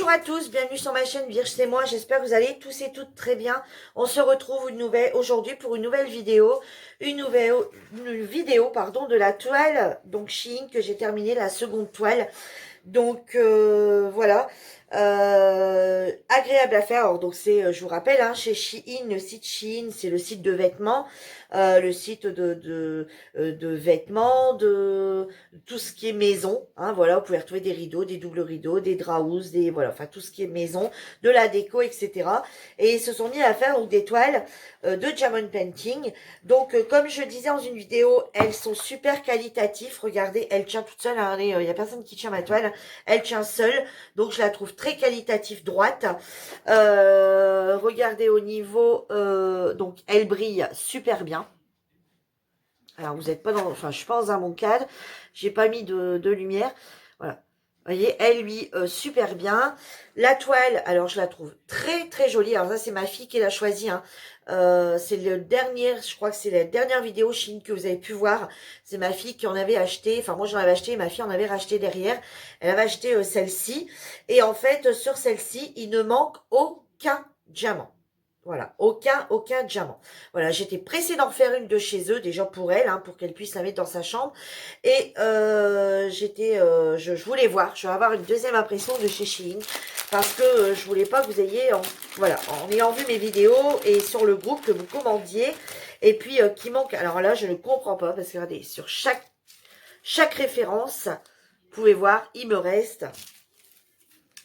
Bonjour à tous, bienvenue sur ma chaîne Virge c'est moi, j'espère que vous allez tous et toutes très bien. On se retrouve aujourd'hui pour une nouvelle vidéo, une vidéo pardon, de la toile, donc Shein, que j'ai terminé la seconde toile. Donc voilà, agréable à faire. Alors donc c'est, je vous rappelle, hein, chez Shein, le site Shein, c'est le site de vêtements, le site de vêtements, de tout ce qui est maison. Hein, voilà, vous pouvez retrouver des rideaux, des doubles rideaux, des draps, des voilà, enfin tout ce qui est maison, de la déco, etc. Et ils se sont mis à faire donc des toiles de diamond painting. Donc comme je disais dans une vidéo, elles sont super qualitatives. Regardez, elle tient toute seule. Hein, il y a personne qui tient ma toile. Elle tient seule, donc je la trouve très qualitative, droite. Regardez au niveau, donc elle brille super bien. Alors vous n'êtes pas dans, enfin je suis pas dans un bon cadre, j'ai pas mis de lumière, voilà. Vous voyez, elle lui super bien. La toile, alors je la trouve très très jolie. Alors ça c'est ma fille qui l'a choisie. Hein. C'est le dernier, je crois que c'est la dernière vidéo Chine que vous avez pu voir. C'est ma fille qui en avait acheté. Enfin moi j'en avais acheté, ma fille en avait racheté derrière. Elle avait acheté celle-ci. Et en fait sur celle-ci, il ne manque aucun diamant. Voilà, aucun diamant. Voilà, j'étais pressée d'en faire une de chez eux, déjà pour elle, hein, pour qu'elle puisse la mettre dans sa chambre. Et je voulais voir, je vais avoir une deuxième impression de chez Shein, parce que je voulais pas que vous ayez, voilà, en ayant vu mes vidéos et sur le groupe que vous commandiez, et puis qui manque. Alors là, je ne comprends pas, parce que regardez, sur chaque référence, vous pouvez voir, il me reste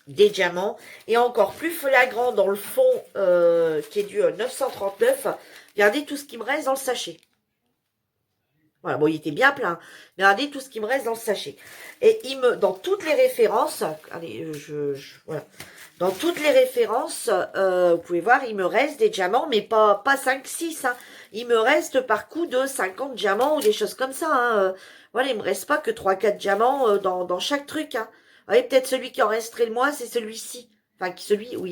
des diamants, et encore plus flagrant dans le fond qui est du 939. Regardez tout ce qui me reste dans le sachet. Voilà, bon, il était bien plein, mais regardez tout ce qui me reste dans le sachet. Et dans toutes les références, allez, voilà, dans toutes les références, vous pouvez voir, il me reste des diamants, mais pas 5-6, hein. Il me reste par coup de 50 diamants ou des choses comme ça, hein. Voilà, il me reste pas que 3-4 diamants dans chaque truc, hein. Vous voyez, peut-être celui qui en resterait le moins, c'est celui-ci. Enfin, celui où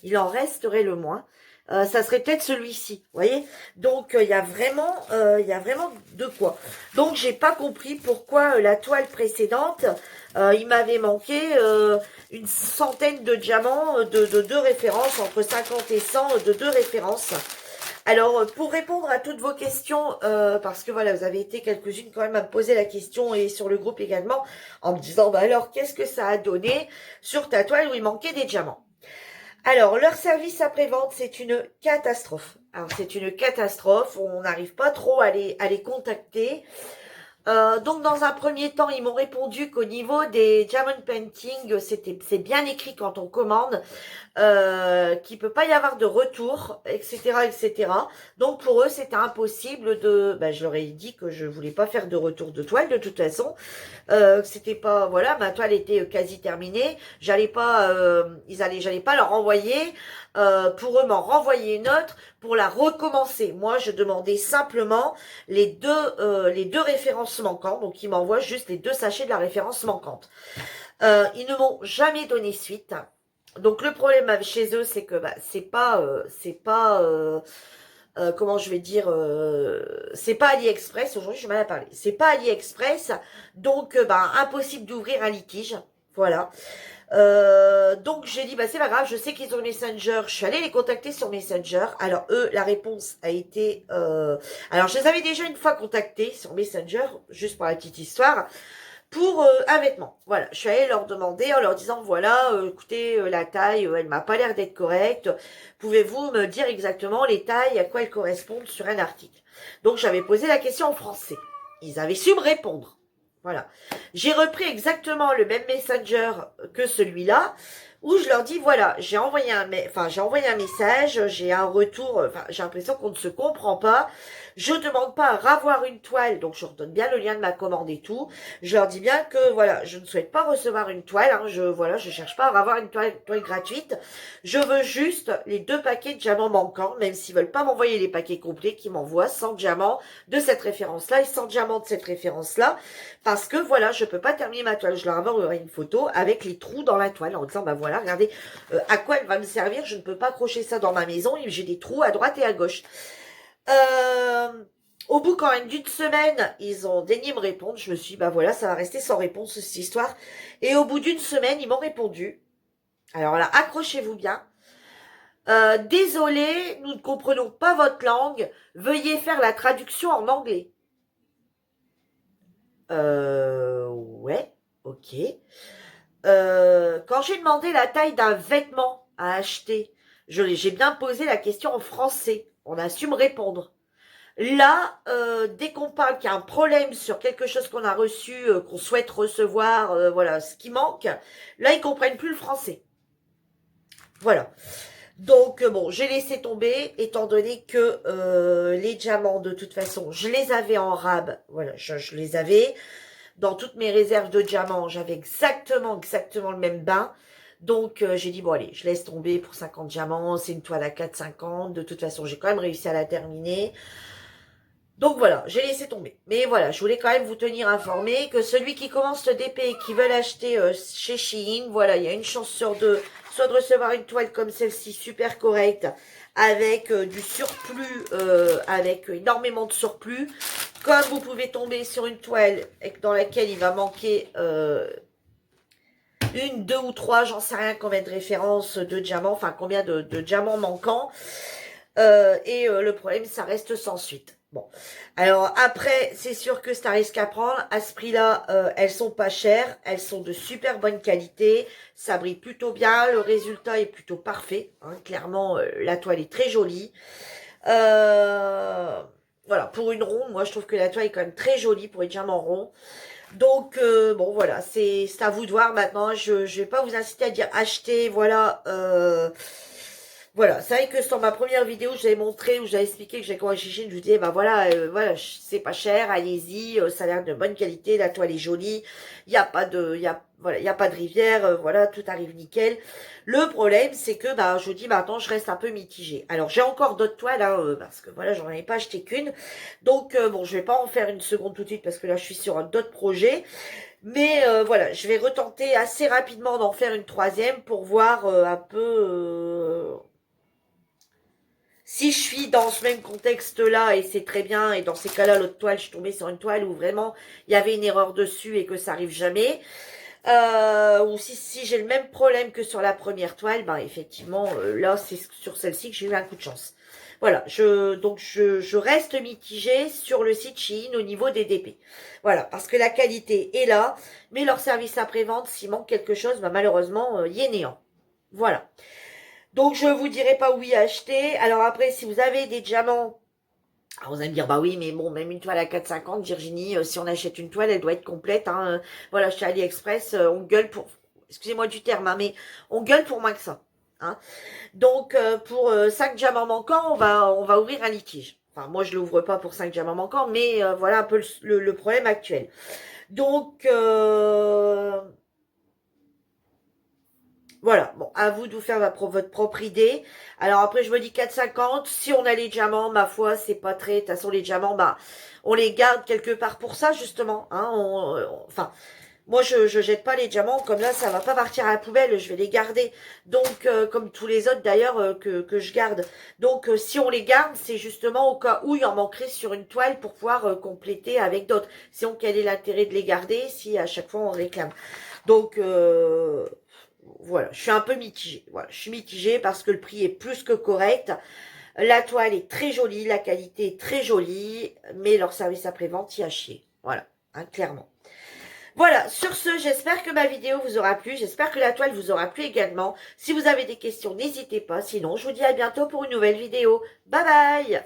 il en resterait le moins. Ça serait peut-être celui-ci, vous voyez. Donc il y a vraiment de quoi. Donc j'ai pas compris pourquoi la toile précédente, il m'avait manqué une centaine de diamants de deux références, entre 50 et 100 de deux références. Alors, pour répondre à toutes vos questions, parce que voilà, vous avez été quelques-unes quand même à me poser la question, et sur le groupe également, en me disant, bah alors, qu'est-ce que ça a donné sur ta toile où il manquait des diamants? Alors, leur service après-vente, c'est une catastrophe. Alors, c'est une catastrophe, on n'arrive pas trop à les contacter. Donc dans un premier temps, ils m'ont répondu qu'au niveau des diamond painting, c'est bien écrit quand on commande, qu'il peut pas y avoir de retour, etc., etc. Donc pour eux, c'était impossible de. Ben, je leur ai dit que je voulais pas faire de retour de toile de toute façon. C'était pas, voilà, ma toile était quasi terminée. J'allais pas leur envoyer pour eux m'en renvoyer une autre pour la recommencer. Moi, je demandais simplement les deux références manquantes. Donc, ils m'envoient juste les deux sachets de la référence manquante. Ils ne m'ont jamais donné suite. Donc, le problème chez eux, c'est que bah, comment je vais dire, c'est pas AliExpress. Aujourd'hui, j'ai mal à parler. C'est pas AliExpress, donc bah, impossible d'ouvrir un litige. Voilà. Donc j'ai dit bah c'est pas grave, je sais qu'ils ont Messenger, je suis allée les contacter sur Messenger. Alors eux, la réponse a été alors je les avais déjà une fois contactés sur Messenger, juste pour la petite histoire, pour un vêtement. Voilà, je suis allée leur demander en leur disant voilà, écoutez, la taille, elle m'a pas l'air d'être correcte. Pouvez-vous me dire exactement les tailles, à quoi elles correspondent sur un article? Donc j'avais posé la question en français. Ils avaient su me répondre. Voilà. J'ai repris exactement le même messenger que celui-là, où je leur dis, voilà, j'ai envoyé un message, j'ai un retour, j'ai l'impression qu'on ne se comprend pas. Je demande pas à ravoir une toile, donc je leur donne bien le lien de ma commande et tout. Je leur dis bien que, voilà, je ne souhaite pas recevoir une toile, hein, je cherche pas à ravoir une toile gratuite. Je veux juste les deux paquets de diamants manquants, même s'ils veulent pas m'envoyer les paquets complets, qu'ils m'envoient 100 diamants de cette référence-là et 100 diamants de cette référence-là. Parce que voilà, je peux pas terminer ma toile. Je leur enverrai une photo avec les trous dans la toile en disant, bah voilà, regardez à quoi elle va me servir. Je ne peux pas accrocher ça dans ma maison. J'ai des trous à droite et à gauche. Au bout quand même d'une semaine, ils ont daigné me répondre. Je me suis dit, bah voilà, ça va rester sans réponse cette histoire. Et au bout d'une semaine, ils m'ont répondu. Alors là, accrochez-vous bien. Désolé, nous ne comprenons pas votre langue. Veuillez faire la traduction en anglais. Ouais, ok. Quand j'ai demandé la taille d'un vêtement à acheter, j'ai bien posé la question en français. On a su me répondre. Là, dès qu'on parle qu'il y a un problème sur quelque chose qu'on a reçu, qu'on souhaite recevoir, voilà, ce qui manque, là, ils comprennent plus le français. Voilà. Donc, bon, j'ai laissé tomber, étant donné que les diamants, de toute façon, je les avais en rab. Voilà, je les avais. Dans toutes mes réserves de diamants, j'avais exactement le même bain. Donc, j'ai dit, bon, allez, je laisse tomber pour 50 diamants. C'est une toile à 4,50. De toute façon, j'ai quand même réussi à la terminer. Donc voilà, j'ai laissé tomber. Mais voilà, je voulais quand même vous tenir informé que celui qui commence le DP et qui veut l'acheter chez Shein, voilà, il y a une chance sur deux, soit de recevoir une toile comme celle-ci, super correcte, avec du surplus, avec énormément de surplus, comme vous pouvez tomber sur une toile dans laquelle il va manquer une, deux ou trois, j'en sais rien combien de références de diamants, enfin combien de diamants manquants. Le problème, ça reste sans suite. Bon, alors après, c'est sûr que c'est un risque à prendre. À ce prix-là, elles sont pas chères, elles sont de super bonne qualité, ça brille plutôt bien, le résultat est plutôt parfait. Hein, clairement, la toile est très jolie. Voilà, pour une ronde, moi je trouve que la toile est quand même très jolie pour une diamant rond. Donc bon voilà, c'est à vous de voir maintenant. Je vais pas vous inciter à dire acheter, voilà. Voilà, c'est vrai que sur ma première vidéo, je vous avais montré, où j'avais expliqué que j'ai commencé chez Chine, je vous disais, bah voilà, voilà, c'est pas cher, allez-y, ça a l'air de bonne qualité, la toile est jolie, il y a pas de, voilà, il y a pas de rivière, voilà, tout arrive nickel. Le problème, c'est que, bah, je vous dis, maintenant, je reste un peu mitigée. Alors, j'ai encore d'autres toiles, hein, parce que voilà, j'en avais pas acheté qu'une. Donc, bon, je vais pas en faire une seconde tout de suite, parce que là, je suis sur d'autres projets. Mais voilà, je vais retenter assez rapidement d'en faire une troisième pour voir un peu si je suis dans ce même contexte-là, et c'est très bien, et dans ces cas-là, l'autre toile, je suis tombée sur une toile où vraiment il y avait une erreur dessus et que ça arrive jamais. Ou si j'ai le même problème que sur la première toile, ben effectivement, là, c'est sur celle-ci que j'ai eu un coup de chance. Voilà, donc je reste mitigée sur le site Shein au niveau des DP. Voilà, parce que la qualité est là, mais leur service après-vente, s'il manque quelque chose, ben malheureusement, y est néant. Voilà. Donc, je vous dirai pas où y acheter. Alors après, si vous avez des diamants, alors vous allez me dire, bah oui, mais bon, même une toile à 4,50, Virginie, si on achète une toile, elle doit être complète. Hein. Voilà, chez AliExpress, on gueule pour, excusez-moi du terme, hein, mais on gueule pour moins que ça. Hein. Donc, pour 5 diamants manquants, on va ouvrir un litige. Enfin, moi, je l'ouvre pas pour 5 diamants manquants, mais voilà un peu le problème actuel. Donc, voilà, bon, à vous de vous faire votre propre idée. Alors après, je me dis 4,50. Si on a les diamants, ma foi, c'est pas très... De toute façon, les diamants, bah, on les garde quelque part pour ça, justement. Hein, enfin, moi, je jette pas les diamants. Comme là, ça va pas partir à la poubelle. Je vais les garder. Donc, comme tous les autres, d'ailleurs, que je garde. Donc, si on les garde, c'est justement au cas où il en manquerait sur une toile pour pouvoir compléter avec d'autres. Sinon, quel est l'intérêt de les garder si à chaque fois on réclame? Donc, voilà, je suis un peu mitigée. Voilà, je suis mitigée parce que le prix est plus que correct. La toile est très jolie, la qualité est très jolie, mais leur service après-vente y a chier. Voilà, hein, clairement. Voilà, sur ce, j'espère que ma vidéo vous aura plu. J'espère que la toile vous aura plu également. Si vous avez des questions, n'hésitez pas. Sinon, je vous dis à bientôt pour une nouvelle vidéo. Bye bye!